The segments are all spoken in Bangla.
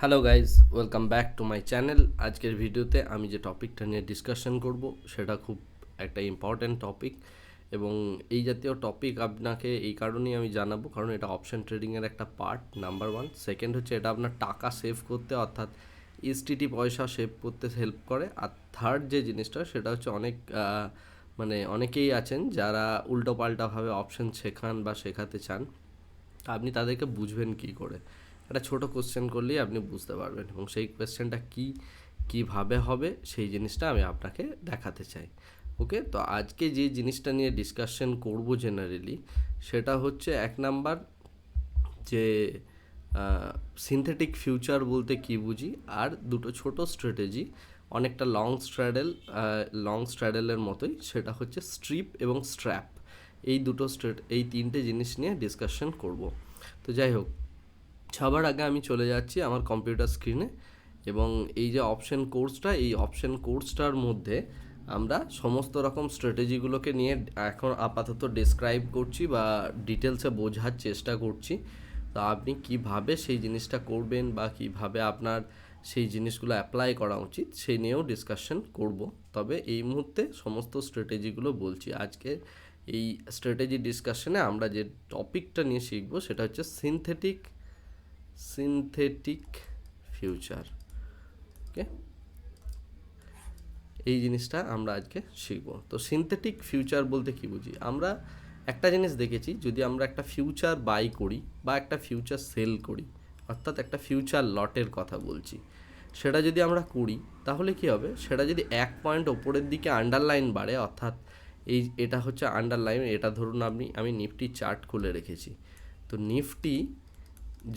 Hello guys, welcome back to my channel. আজকের ভিডিওতে আমি যে টপিকটা নিয়ে ডিসকাশন করব সেটা খুব একটা ইম্পর্ট্যান্ট টপিক, এবং এই জাতীয় টপিক আপনাকে এই কারণেই আমি জানাবো কারণ এটা অপশন ট্রেডিংয়ের একটা পার্ট নাম্বার ওয়ান। সেকেন্ড হচ্ছে এটা আপনার টাকা সেভ করতে অর্থাৎ এসটিটি পয়সা সেভ করতে হেল্প করে। আর থার্ড যে জিনিসটা সেটা হচ্ছে অনেকেই আছেন যারা উল্টোপাল্টাভাবে অপশন শেখান বা শেখাতে চান, আপনি তাদেরকে বুঝবেন কী করে। একটা ছোট কোশ্চেন করলেই আপনি বুঝতে পারবেন, এবং সেই কোয়েশ্চেনটা কীভাবে হবে সেই জিনিসটা আমি আপনাকে দেখাতে চাই। ওকে, তো আজকে যে জিনিসটা নিয়ে ডিসকাশন করব জেনারেলি সেটা হচ্ছে এক নাম্বার যে সিনথেটিক ফিউচার বলতে কী বুঝি, আর দুটো ছোট স্ট্র্যাটেজি অনেকটা লং স্ট্র্যাডেলের মতোই, সেটা হচ্ছে স্ট্রিপ এবং স্ট্র্যাপ। এই তিনটে জিনিস নিয়ে ডিসকাশন করব। তো যাই হোক, সবার আগে আমি চলে যাচ্ছি আমার কম্পিউটার স্ক্রিনে, এবং এই যে এই অপশন কোর্সটার মধ্যে আমরা সমস্ত রকম স্ট্র্যাটেজিগুলোকে নিয়ে এখন আপাতত ডেসক্রাইব করছি বা ডিটেলসে বোঝার চেষ্টা করছি। তো আপনি কিভাবে সেই জিনিসটা করবেন বা কিভাবে আপনার সেই জিনিসগুলো অ্যাপ্লাই করা উচিত সেই নিয়েও ডিসকাশন করব। তবে এই মুহূর্তে সমস্ত স্ট্র্যাটেজিগুলো বলছি। আজকে এই স্ট্র্যাটেজি ডিসকাশনে আমরা যে টপিকটা নিয়ে শিখবো সেটা হচ্ছে সিনথেটিক ফিউচার। ওকে, এই জিনিসটা আমরা আজকে শিখব। তো সিনথেটিক ফিউচার বলতে কী বুঝি, আমরা একটা জিনিস দেখেছি, যদি আমরা একটা ফিউচার বাই করি বা একটা ফিউচার সেল করি, অর্থাৎ একটা ফিউচার লটের কথা বলছি, সেটা যদি আমরা করি তাহলে কি হবে, সেটা যদি 1 পয়েন্ট ওপরের দিকে আন্ডারলাইন বাড়ে, অর্থাৎ এটা হচ্ছে আন্ডারলাইন, এটা ধরুন আমি নিফটি চার্ট খুলে রেখেছি, তো নিফটি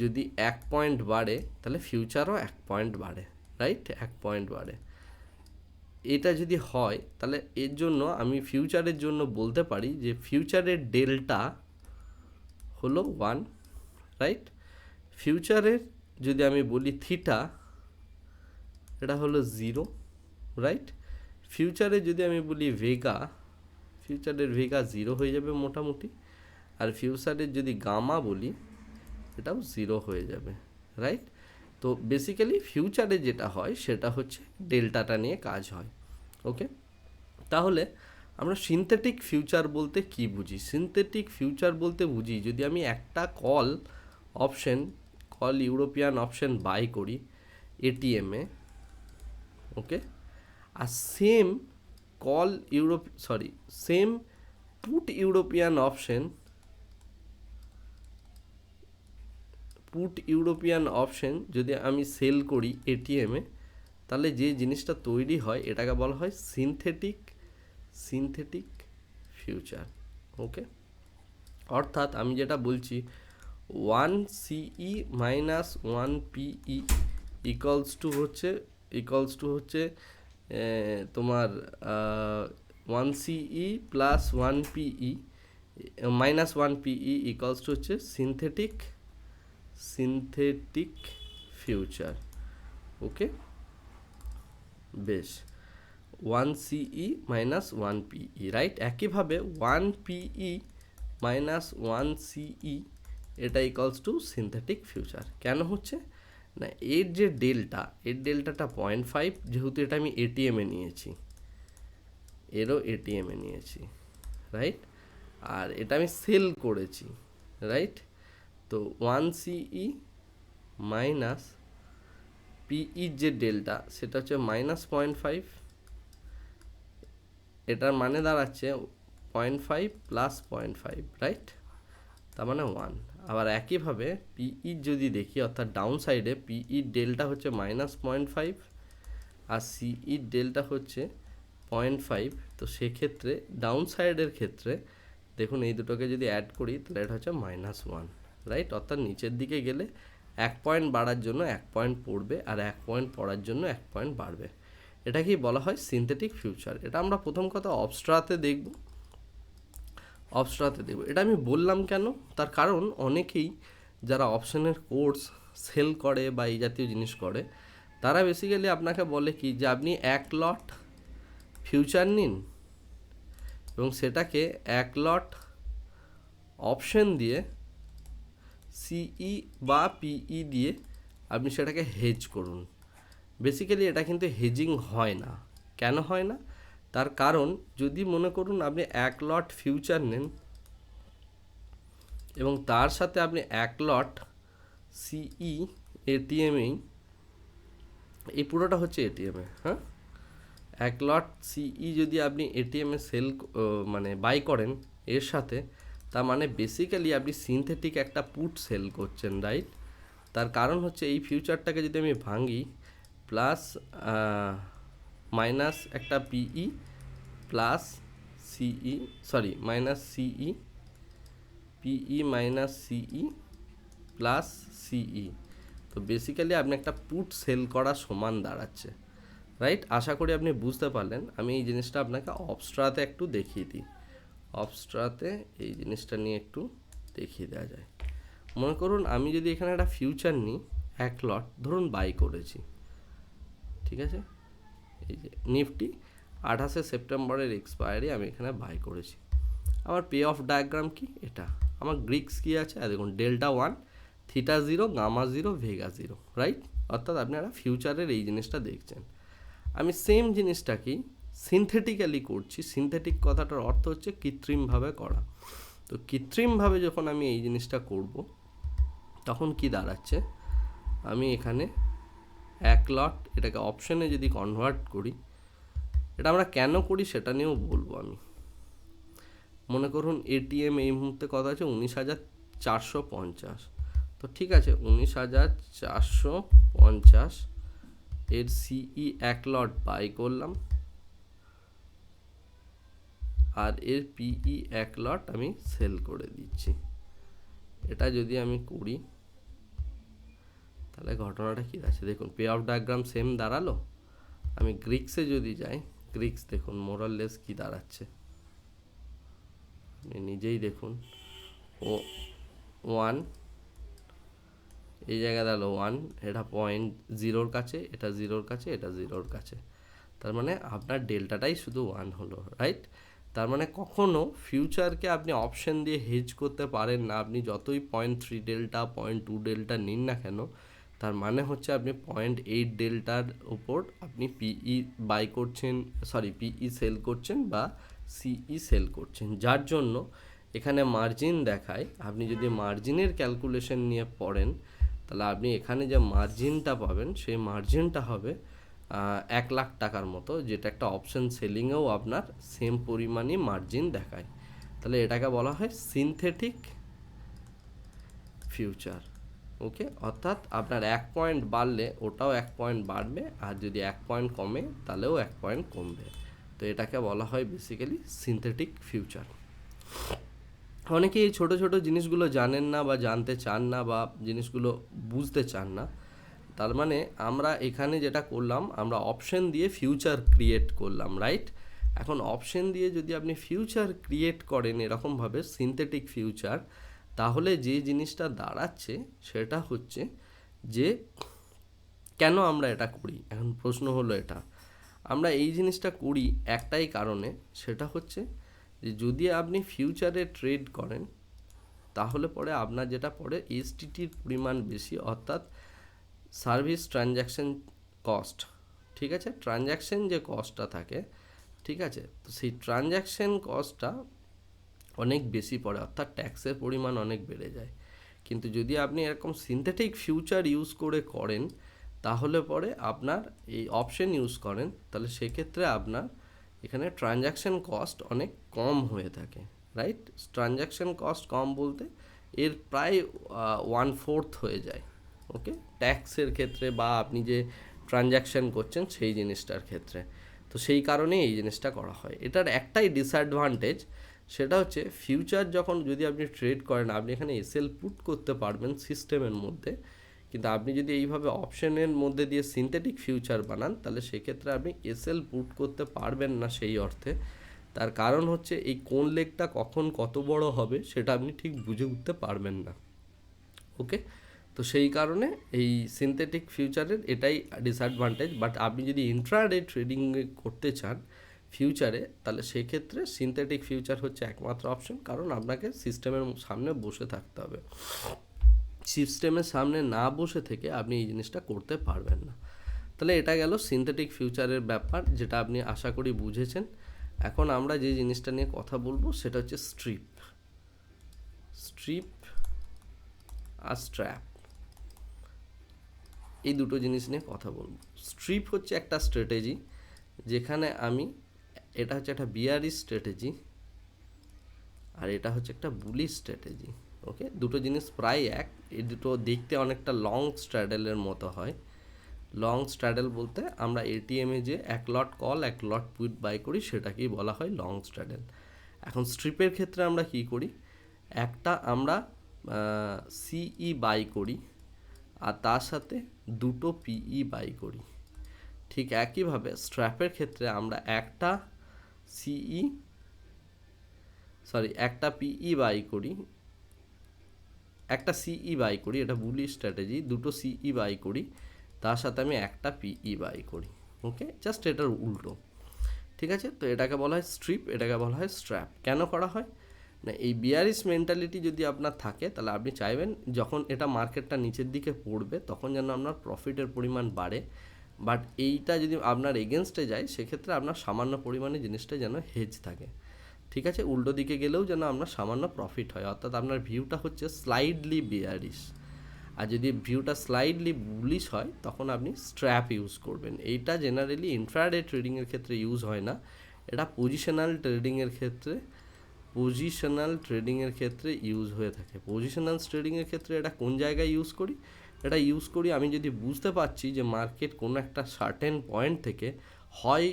যদি 1 পয়েন্ট বাড়ে তাহলে ফিউচারও 1 পয়েন্ট বাড়ে, রাইট? 1 পয়েন্ট বাড়ে। এটা যদি হয় তাহলে এর জন্য আমি ফিউচারের জন্য বলতে পারি যে ফিউচারের ডেল্টা হলো 1, রাইট? ফিউচারের যদি আমি বলি থিটা, এটা হলো 0, রাইট? ফিউচারে যদি আমি বলি ফিউচারের ভেগা 0 হয়ে যাবে মোটামুটি। আর ফিউচারের যদি গামা বলি, এটাও 0 হয়ে যাবে, রাইট? তো বেসিক্যালি ফিউচারে যেটা হয় সেটা হচ্ছে ডেল্টাটা নিয়ে কাজ হয়। ওকে, তাহলে আমরা সিনথেটিক ফিউচার বলতে কি বুঝি? সিনথেটিক ফিউচার বলতে বুঝি, যদি আমি একটা কল ইউরোপিয়ান অপশন বাই করি এটিএমে, ওকে, আর সেম পুট ইউরোপিয়ান অপশন যদি আমি সেল করি এটিএমে, তাহলে যে জিনিসটা তৈরি হয় এটাকে বলা হয় সিনথেটিক ফিউচার। ওকে, অর্থাৎ আমি যেটা বলছি 1 CE minus 1 PE equals to হচ্ছে তোমার 1 CE plus 1 PE minus 1 PE equals to হচ্ছে সিনথেটিক ফিউচার। ওকে, বেশ, 1 CE মাইনাস 1 PE, রাইট? একইভাবে 1 PE মাইনাস 1 CE এটা ইকুয়ালস টু সিনথেটিক ফিউচার। কেন হচ্ছে না, এর ডেল্টাটা 0.5, যেহেতু এটা আমি এটিএমে নিয়েছি, রাইট? আর এটা আমি সেল করেছি, রাইট? তো 1 CE মাইনাস পিই যে ডেল্টা সেটা হচ্ছে -0.5, এটার মানে দাঁড়াচ্ছে 0.5 প্লাস 0.5, রাইট? তার মানে 1। আবার একইভাবে পিই যদি দেখি, অর্থাৎ ডাউন সাইডে পিই ডেল্টা হচ্ছে -0.5 আর সিই ডেল্টা হচ্ছে 0.5, তো সেক্ষেত্রে ডাউন সাইডের ক্ষেত্রে দেখুন এই দুটোকে যদি অ্যাড করি তাহলে এটা হচ্ছে -1, রাইট? অর্থাৎ নিচের দিকে গেলে 1 পয়েন্ট বাড়ার জন্য 1 পয়েন্ট পড়বে, আর 1 পয়েন্ট পড়ার জন্য 1 পয়েন্ট বাড়বে। এটাকেই বলা হয় সিনথেটিক ফিউচার। এটা আমরা প্রথম কথা অবস্ট্রাতে দেখব। এটা আমি বললাম কেন, তার কারণ অনেকেই যারা অপশনের কোর্স সেল করে বা এই জাতীয় জিনিস করে, তারা বেসিক্যালি আপনাকে বলে কি যে আপনি 1 লট ফিউচার নিন এবং সেটাকে 1 লট অপশন দিয়ে সিই বা পিই দিয়ে আপনি সেটাকে হেজ করুন। বেসিক্যালি এটা কিন্তু হেজিং হয় না। কেন হয় না? তার কারণ যদি মনে করুন আপনি 1 লট ফিউচার নেন এবং তার সাথে আপনি 1 লট সিই এটিএমেই, এই পুরোটা হচ্ছে এটিএমে, হ্যাঁ, 1 লট সিই যদি আপনি এটিএমে সেল মানে বাই করেন এর সাথে, তার মানে বেসিক্যালি আপনি সিনথেটিক একটা পুট সেল করছেন, রাইট? তার কারণ হচ্ছে এই ফিউচারটাকে যদি আমি ভাঙি, প্লাস মাইনাস একটা পিই প্লাস সিই, সরি মাইনাস সিই, পিই মাইনাস সিই প্লাস সিই, তো বেসিক্যালি আপনি একটা পুট সেল করা সমান দাঁড়াচ্ছে, রাইট? আশা করি আপনি বুঝতে পারলেন। আমি এই জিনিসটা আপনাকে অবস্ট্রাতে একটু দেখিয়ে দিই। অবস্ট্রাতে এই জিনিসটা নিয়ে একটু দেখিয়ে দেওয়া যায়। মনে করুন আমি যদি এখানে একটা ফিউচার নিই 1 লট, ধরুন বাই করেছি, ঠিক আছে, এই যে নিফটি 28শে সেপ্টেম্বরের এক্সপায়ারি আমি এখানে বাই করেছি। আমার পে অফ ডায়াগ্রাম কি? এটা আমার গ্রিক্স কি আছে, আর দেখুন delta 1, theta 0, gamma 0, vega 0, right? অর্থাৎ আপনারা ফিউচারের এই জিনিসটা দেখছেন। আমি সেম জিনিসটাকেই সিনথেটিক্যালি করছি। সিনথেটিক কথাটার অর্থ হচ্ছে কৃত্রিমভাবে করা। তো কৃত্রিমভাবে যখন আমি এই জিনিসটা করব, তখন কি দাঁড়াচ্ছে, আমি এখানে 1 লট, এটাকে অপশনে যদি কনভার্ট করি, এটা আমরা কেন করি সেটা নিয়েও বলবো আমি। মনে করুন এটিএম এই মুহূর্তে কত আছে, 19,450, তো ঠিক আছে 19,450 এর সিই 1 লট বাই করলাম, আর এর পিই 1 লট আমি সেল করে দিচ্ছি। এটা যদি আমি করি তাহলে ঘটনাটা কী আছে দেখুন, পে অফ ডায়াগ্রাম সেম দাঁড়ালো। আমি গ্রিক্সে যদি যাই, গ্রিক্স দেখুন মোরাললেস কী দাঁড়াচ্ছে, আপনি নিজেই দেখুন। ও 1, এই জায়গায় দাঁড়ালো 1, এটা 0.0 কাছে, এটা 0 কাছে, এটা 0 কাছে, তার মানে আপনার ডেল্টাটাই শুধু 1 হলো, রাইট? তার মানে কখনো ফিউচারকে আপনি অপশন দিয়ে হেজ করতে পারেন না। আপনি যতই 0.3 ডেল্টা 0.2 ডেল্টা নিন না কেন, তার মানে হচ্ছে আপনি 0.8 ডেল্টার ওপর আপনি পিই বাই করছেন, সরি পিই সেল করছেন বা সিই সেল করছেন, যার জন্য এখানে মার্জিন দেখায়। আপনি যদি মার্জিনের ক্যালকুলেশন নিয়ে পড়েন, তাহলে আপনি এখানে যে মার্জিনটা পাবেন সেই মার্জিনটা হবে 1 লাখ টাকার মতো, যেটা একটা অপশন সেলিংয়েও আপনার সেম পরিমাণই মার্জিন দেখায়। তাহলে এটাকে বলা হয় সিনথেটিক ফিউচার। ওকে, অর্থাৎ আপনার 1 পয়েন্ট বাড়লে ওটাও 1 পয়েন্ট বাড়বে, আর যদি 1 পয়েন্ট কমে তাহলেও 1 পয়েন্ট কমবে। তো এটাকে বলা হয় বেসিক্যালি সিনথেটিক ফিউচার। অনেকে এই ছোটো ছোটো জিনিসগুলো জানেন না বা জানতে চান না বা জিনিসগুলো বুঝতে চান না। তার মানে আমরা এখানে যেটা করলাম, আমরা অপশন দিয়ে ফিউচার ক্রিয়েট করলাম, রাইট? এখন অপশন দিয়ে যদি আপনি ফিউচার ক্রিয়েট করেন এরকমভাবে সিনথেটিক ফিউচার, তাহলে যে জিনিসটা দাঁড়াচ্ছে সেটা হচ্ছে যে কেন আমরা এটা করি। এখন প্রশ্ন হলো এটা, আমরা এই জিনিসটা করি একটাই কারণে, সেটা হচ্ছে যে যদি আপনি ফিউচারে ট্রেড করেন তাহলে পরে আপনার যেটা পড়ে এসটিটির পরিমাণ বেশি, অর্থাৎ সার্ভিস ট্রানজ্যাকশন কস্ট, ঠিক আছে, ট্রানজ্যাকশন যে কস্টটা থাকে, ঠিক আছে, তো সেই ট্রানজ্যাকশন কস্টটা অনেক বেশি পড়ে, অর্থাৎ ট্যাক্সের পরিমাণ অনেক বেড়ে যায়। কিন্তু যদি আপনি এরকম সিনথেটিক ফিউচার ইউজ করে করেন, তাহলে পরে আপনার এই অপশন ইউজ করেন, তাহলে সেক্ষেত্রে আপনার এখানে ট্রানজ্যাকশন কস্ট অনেক কম হয়ে থাকে, রাইট? ট্রানজ্যাকশন কস্ট কম বলতে এর প্রায় 1/4 হয়ে যায়, ওকে, ট্যাক্সের ক্ষেত্রে বা আপনি যে ট্রানজ্যাকশন করছেন সেই জিনিসটার ক্ষেত্রে। তো সেই কারণে এই জিনিসটা করা হয়। এটার একটাই ডিসঅ্যাডভান্টেজ, সেটা হচ্ছে ফিউচার যখন যদি আপনি ট্রেড করেন, আপনি এখানে এসএল পুট করতে পারবেন সিস্টেমের মধ্যে, কিন্তু আপনি যদি এইভাবে অপশনের মধ্যে দিয়ে সিনথেটিক ফিউচার বানান, তাহলে সেক্ষেত্রে আপনি এসএল পুট করতে পারবেন না সেই অর্থে। তার কারণ হচ্ছে এই কোন লেগটা কখন কত বড় হবে সেটা আপনি ঠিক বুঝে উঠতে পারবেন না, ওকে। তো সেই কারণে এই সিনথেটিক ফিউচারের এটাই ডিসঅ্যাডভান্টেজ। বাট আপনি যদি ইন্ট্রাডে ট্রেডিং করতে চান ফিউচারে, তাহলে সেক্ষেত্রে সিনথেটিক ফিউচার হচ্ছে একমাত্র অপশন, কারণ আপনাকে সিস্টেমের সামনে বসে থাকতে হবে। সিস্টেমের সামনে না বসে থেকে আপনি এই জিনিসটা করতে পারবেন না। তাহলে এটা গেল সিনথেটিক ফিউচারের ব্যাপার, যেটা আপনি আশা করি বুঝেছেন। এখন আমরা যে জিনিসটা নিয়ে কথা বলবো সেটা হচ্ছে স্ট্রিপ আর স্ট্র্যাপ, এই দুটো জিনিস নিয়ে কথা বলবো। স্ট্রিপ হচ্ছে একটা স্ট্র্যাটেজি যেখানে এটা হচ্ছে একটা বিয়ারিশ স্ট্র্যাটেজি, আর এটা হচ্ছে একটা বুলিশ স্ট্র্যাটেজি। ওকে, দুটো জিনিস প্রায় এক। এই দুটো দেখতে অনেকটা লং স্ট্র্যাডেলের মতো হয়। লং স্ট্র্যাডেল বলতে আমরা এটিএমে যে 1 লট কল 1 লট পুট বাই করি সেটাকেই বলা হয় লং স্ট্র্যাডেল। এখন স্ট্রিপের ক্ষেত্রে আমরা কি করি, একটা আমরা সিই বাই করি আর তার সাথে দুটো পিই বাই করি। ঠিক একইভাবে স্ট্র্যাপের ক্ষেত্রে আমরা একটা পিই বাই করি, একটা সিই বাই করি, এটা বুলিশ স্ট্র্যাটেজি। দুটো সিই বাই করি, তার সাথে আমি একটা পিই বাই করি। ওকে, জাস্ট এটার উল্টো। ঠিক আছে, তো এটাকে বলা হয় স্ট্রিপ, এটাকে বলা হয় স্ট্র্যাপ। কেন করা হয় না, এই বিয়ারিশ মেন্টালিটি যদি আপনার থাকে তাহলে আপনি চাইবেন যখন এটা মার্কেটটা নিচের দিকে পড়বে তখন যেন আপনার প্রফিটের পরিমাণ বাড়ে, বাট এইটা যদি আপনার এগেনস্টে যায় সেক্ষেত্রে আপনার সামান্য পরিমাণে জিনিসটা যেন হেজ থাকে। ঠিক আছে, উল্টো দিকে গেলেও যেন আপনার সামান্য প্রফিট হয়, অর্থাৎ আপনার ভিউটা হচ্ছে স্লাইডলি বিয়ারিশ। আর যদি ভিউটা স্লাইডলি বুলিশ হয় তখন আপনি স্ট্র্যাপ ইউজ করবেন। এইটা জেনারেলি ইন্ট্রাডে ট্রেডিংয়ের ক্ষেত্রে ইউজ হয় না, এটা পজিশনাল ট্রেডিংয়ের ক্ষেত্রে ইউজ হয়ে থাকে। পজিশনাল ট্রেডিংয়ের ক্ষেত্রে এটা কোন জায়গায় ইউজ করি, এটা ইউজ করি আমি যদি বুঝতে পারছি যে মার্কেট কোনো একটা সার্টেন পয়েন্ট থেকে হয়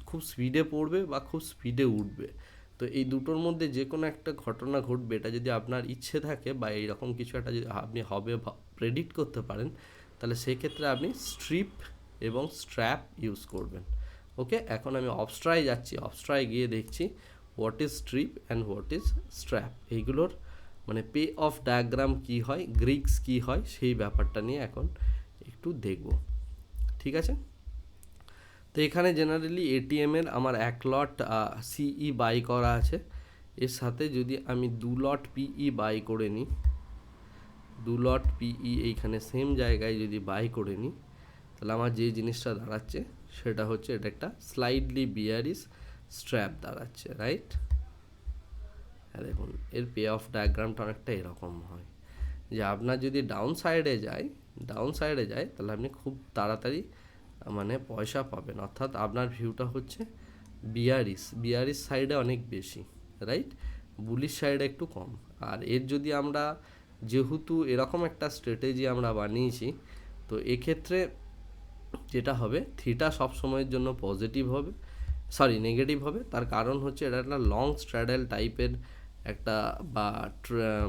খুব স্পিডে পড়বে বা খুব স্পিডে উঠবে, তো এই দুটোর মধ্যে যে কোনো একটা ঘটনা ঘটবে, এটা যদি আপনার ইচ্ছে থাকে বা এইরকম কিছু একটা যদি আপনি প্রেডিক্ট করতে পারেন, তাহলে সেক্ষেত্রে আপনি স্ট্রিপ এবং স্ট্র্যাপ ইউজ করবেন। ওকে, এখন আমি অবস্ট্রায় যাচ্ছি, অবস্ট্রায় গিয়ে দেখছি what is strip and what is strap, এইগুলোর মানে পে অফ ডায়াগ্রাম কী হয়, গ্রিক্স কী হয়, সেই ব্যাপারটা নিয়ে এখন একটু দেখব। ঠিক আছে, তো এখানে জেনারেলি এটিএমের আমার 1 লট সিই বাই করা আছে, এর সাথে যদি আমি 2 লট পিই বাই করে নিই, 2 লট পিই এইখানে সেম জায়গায় যদি বাই করে নিই, তাহলে আমার যে জিনিসটা দাঁড়াচ্ছে সেটা হচ্ছে এটা একটা স্লাইডলি বিয়ারিশ স্ট্র্যাপ দাঁড়াচ্ছে, রাইট? হ্যাঁ, দেখুন এর পে অফ ডায়াগ্রামটা অনেকটা এরকম হয় যে আপনার যদি ডাউন সাইডে যায় তাহলে আপনি খুব তাড়াতাড়ি মানে পয়সা পাবেন, অর্থাৎ আপনার ভিউটা হচ্ছে বিয়ারিশ সাইডে অনেক বেশি, রাইট? বুলিশ সাইডে একটু কম। আর এর যদি আমরা যেহেতু এরকম একটা স্ট্র্যাটেজি আমরা বানিয়েছি, তো এক্ষেত্রে যেটা হবে থিটা সব সময়ের জন্য নেগেটিভ হবে। তার কারণ হচ্ছে এটা একটা লং স্ট্র্যাডেল টাইপের একটা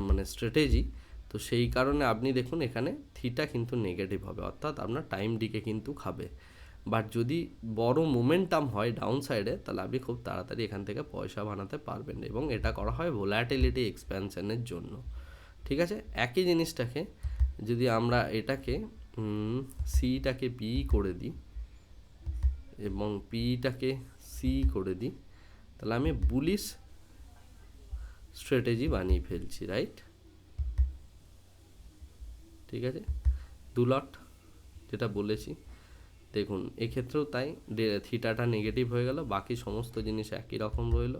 মানে স্ট্র্যাটেজি, তো সেই কারণে আপনি দেখুন এখানে থিটা কিন্তু নেগেটিভ হবে, অর্থাৎ আপনার টাইম ডিকে কিন্তু খাবে। বাট যদি বড় মোমেন্টাম হয় ডাউন সাইডে, তাহলে আপনি খুব তাড়াতাড়ি এখান থেকে পয়সা বানাতে পারবেন, এবং এটা করা হয় ভোলাটিলিটি এক্সপ্যানশনের জন্য। ঠিক আছে, একই জিনিসটাকে যদি আমরা এটাকে সিটাকে পি করে দিই এবং পিটাকে সি করে দিই, তাহলে আমি বুলিশ স্ট্র্যাটেজি বানিয়ে ফেলছি, রাইট? ঠিক আছে, 2 লট যেটা বলেছি, দেখুন এক্ষেত্রেও তাই, থিটাটা নেগেটিভ হয়ে গেল, বাকি সমস্ত জিনিস একই রকম রইল।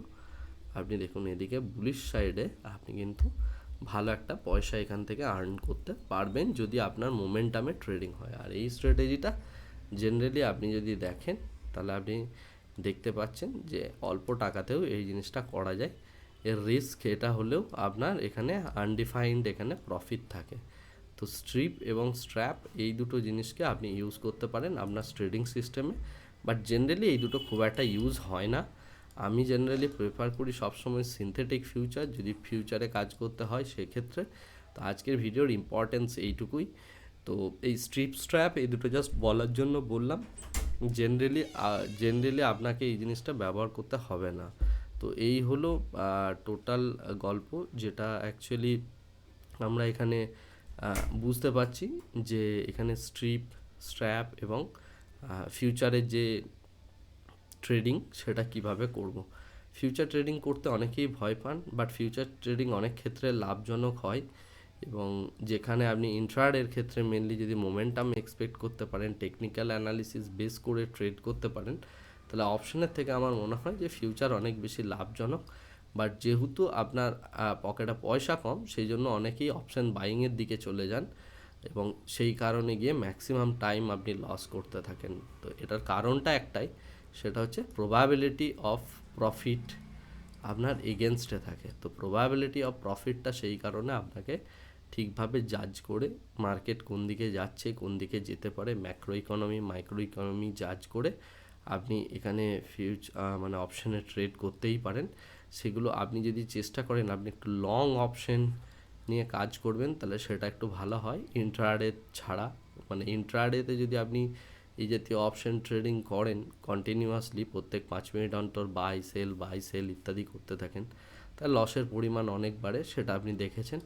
আপনি দেখুন এদিকে বুলিশ সাইডে আপনি কিন্তু ভালো একটা পয়সা এখান থেকে আর্ন করতে পারবেন যদি আপনার মোমেন্টামে ট্রেডিং হয়। আর এই স্ট্র্যাটেজিটা জেনারেলি আপনি যদি দেখেন তাহলে আপনি দেখতে পাচ্ছেন যে অল্প টাকাতেও এই জিনিসটা করা যায়। এর রিস্ক এটা হলেও আপনার এখানে আনডিফাইন্ড এখানে প্রফিট থাকে। তো স্ট্রিপ এবং স্ট্র্যাপ এই দুটো জিনিসকে আপনি ইউজ করতে পারেন আপনার ট্রেডিং সিস্টেমে, বাট জেনারেলি এই দুটো খুব একটা ইউজ হয় না। আমি জেনারেলি প্রেফার করি সবসময় সিনথেটিক ফিউচার, যদি ফিউচারে কাজ করতে হয় সেক্ষেত্রে। তো আজকের ভিডিওর ইম্পর্টেন্স এইটুকুই। তো এই স্ট্র্যাপ এই দুটো জাস্ট বলার জন্য বললাম, জেনারেলি আপনাকে এই জিনিসটা ব্যবহার করতে হবে না। তো এই হলো টোটাল গল্প, যেটা অ্যাকচুয়ালি আমরা এখানে বুঝতে পারছি যে এখানে স্ট্র্যাপ এবং ফিউচারের যে ট্রেডিং সেটা কিভাবে করব। ফিউচার ট্রেডিং করতে অনেকেই ভয় পান, বাট ফিউচার ট্রেডিং অনেক ক্ষেত্রে লাভজনক হয়, এবং যেখানে আপনি ইন্ট্রাডের ক্ষেত্রে মেনলি যদি মোমেন্টাম এক্সপেক্ট করতে পারেন, টেকনিক্যাল অ্যানালিসিস বেস করে ট্রেড করতে পারেন, তাহলে অপশনের থেকে আমার মনে হয় যে ফিউচার অনেক বেশি লাভজনক। বাট যেহেতু আপনার পকেটে পয়সা কম, সেই জন্য অনেকেই অপশন বাইংয়ের দিকে চলে যান এবং সেই কারণে গিয়ে ম্যাক্সিমাম টাইম আপনি লস করতে থাকেন। তো এটার কারণটা একটাই, সেটা হচ্ছে প্রবাবিলিটি অফ প্রফিট আপনার এগেনস্টে থাকে। তো প্রবাবিলিটি অফ প্রফিটটা সেই কারণে আপনাকে ঠিকভাবে জাজ করে মার্কেট কোন দিকে যাচ্ছে, কোন দিকে যেতে পারে, ম্যাক্রো ইকোনমি মাইক্রো ইকোনমি জাজ করে আপনি এখানে মানে অপশানে ট্রেড করতেই পারেন। সেগুলো আপনি যদি চেষ্টা করেন আপনি একটু লং অপশন নিয়ে কাজ করবেন, তাহলে সেটা একটু ভালো হয় ইন্ট্রাডে ছাড়া। মানে ইন্ট্রাডেতে যদি আপনি এই জাতীয় অপশন ট্রেডিং করেন কন্টিনিউয়াসলি, প্রত্যেক 5 মিনিট অন্তর বাই সেল ইত্যাদি করতে থাকেন, তাহলে লসের পরিমাণ অনেক বাড়ে, সেটা আপনি দেখেছেন।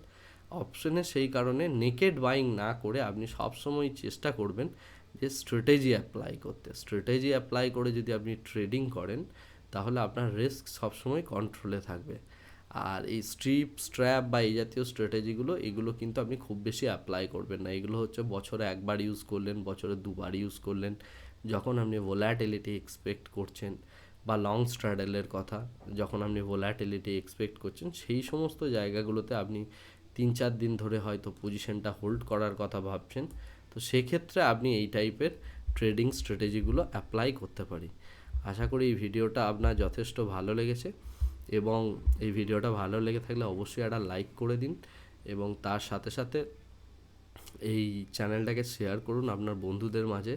অপশনে সেই কারণে নেকেড বাইং না করে আপনি সবসময় চেষ্টা করবেন যে স্ট্র্যাটেজি অ্যাপ্লাই করে যদি আপনি ট্রেডিং করেন, তাহলে আপনার রিস্ক সবসময় কন্ট্রোলে থাকবে। আর এই স্ট্র্যাপ বা এই জাতীয় স্ট্র্যাটেজিগুলো, এগুলো কিন্তু আপনি খুব বেশি অ্যাপ্লাই করবেন না। এগুলো হচ্ছে বছরে একবার ইউজ করলেন, বছরে দুবার ইউজ করলেন, যখন আপনি ভোলাটিলিটি এক্সপেক্ট করছেন, বা লং স্ট্র্যাডেলের কথা, যখন আপনি ভোলাটিলিটি এক্সপেক্ট করছেন, সেই সমস্ত জায়গাগুলোতে আপনি 3-4 দিন ধরে হয়তো পজিশনটা হোল্ড করার কথা ভাবছেন। তো সেক্ষেত্রে আপনি এই টাইপের ট্রেডিং স্ট্র্যাটেজিগুলো অ্যাপ্লাই করতে পারি। আশা করি এই ভিডিওটা আপনার যথেষ্ট ভালো লেগেছে, এবং এই ভিডিওটা ভালো লেগে থাকলে অবশ্যই একটা লাইক করে দিন, এবং তার সাথে সাথে এই চ্যানেলটাকে শেয়ার করুন আপনার বন্ধুদের মাঝে,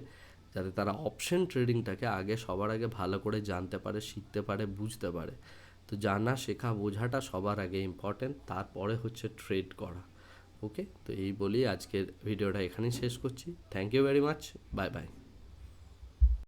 যাতে তারা অপশন ট্রেডিংটাকে সবার আগে ভালো করে জানতে পারে, শিখতে পারে, বুঝতে পারে। তো জানা, শেখা, বোঝাটা সবার আগে ইম্পর্টেন্ট, তারপরে হচ্ছে ট্রেড করা। ওকে, তো এই বলেই আজকের ভিডিওটা এখানেই শেষ করছি। Thank you very much, bye by.